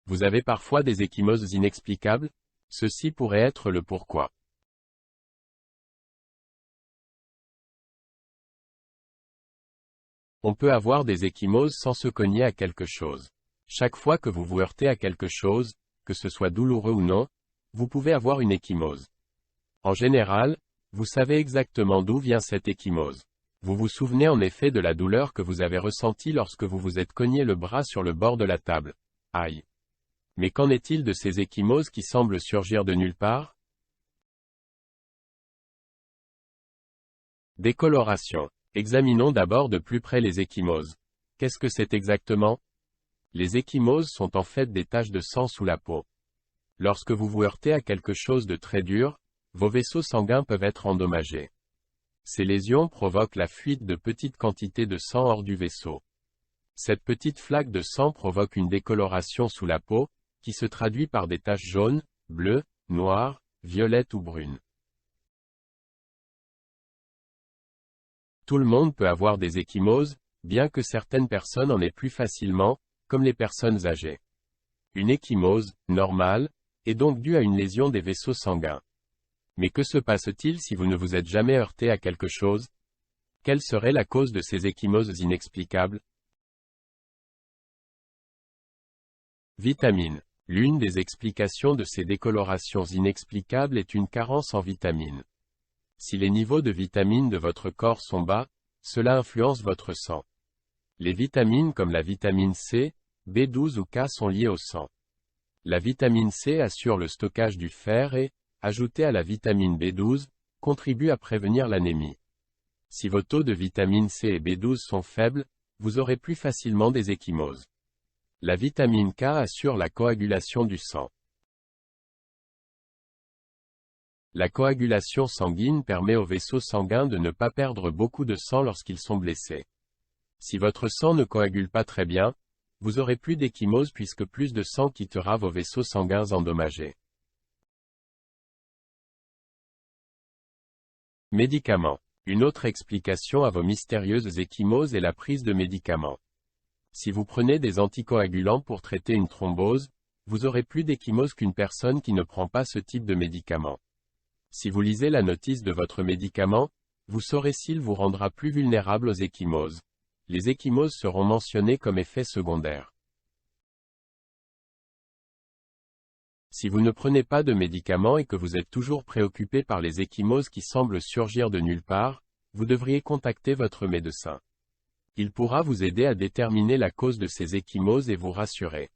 Vous avez parfois des ecchymoses inexplicables? Ceci pourrait être le pourquoi. On peut avoir des ecchymoses sans se cogner à quelque chose. Chaque fois que vous vous heurtez à quelque chose, que ce soit douloureux ou non, vous pouvez avoir une ecchymose. En général, vous savez exactement d'où vient cette ecchymose. Vous vous souvenez en effet de la douleur que vous avez ressentie lorsque vous vous êtes cogné le bras sur le bord de la table. Aïe! Mais qu'en est-il de ces ecchymoses qui semblent surgir de nulle part? Décoloration. Examinons d'abord de plus près les ecchymoses. Qu'est-ce que c'est exactement? Les ecchymoses sont en fait des taches de sang sous la peau. Lorsque vous vous heurtez à quelque chose de très dur, vos vaisseaux sanguins peuvent être endommagés. Ces lésions provoquent la fuite de petites quantités de sang hors du vaisseau. Cette petite flaque de sang provoque une décoloration sous la peau, qui se traduit par des taches jaunes, bleues, noires, violettes ou brunes. Tout le monde peut avoir des ecchymoses, bien que certaines personnes en aient plus facilement, comme les personnes âgées. Une ecchymose, normale, est donc due à une lésion des vaisseaux sanguins. Mais que se passe-t-il si vous ne vous êtes jamais heurté à quelque chose? Quelle serait la cause de ces ecchymoses inexplicables? Vitamines. L'une des explications de ces décolorations inexplicables est une carence en vitamines. Si les niveaux de vitamines de votre corps sont bas, cela influence votre sang. Les vitamines comme la vitamine C, B12 ou K sont liées au sang. La vitamine C assure le stockage du fer et, ajoutée à la vitamine B12, contribue à prévenir l'anémie. Si vos taux de vitamine C et B12 sont faibles, vous aurez plus facilement des ecchymoses. La vitamine K assure la coagulation du sang. La coagulation sanguine permet aux vaisseaux sanguins de ne pas perdre beaucoup de sang lorsqu'ils sont blessés. Si votre sang ne coagule pas très bien, vous aurez plus d'ecchymose puisque plus de sang quittera vos vaisseaux sanguins endommagés. Médicaments. Une autre explication à vos mystérieuses ecchymoses est la prise de médicaments. Si vous prenez des anticoagulants pour traiter une thrombose, vous aurez plus d'ecchymose qu'une personne qui ne prend pas ce type de médicament. Si vous lisez la notice de votre médicament, vous saurez s'il vous rendra plus vulnérable aux ecchymoses. Les ecchymoses seront mentionnées comme effets secondaires. Si vous ne prenez pas de médicaments et que vous êtes toujours préoccupé par les ecchymoses qui semblent surgir de nulle part, vous devriez contacter votre médecin. Il pourra vous aider à déterminer la cause de ces ecchymoses et vous rassurer.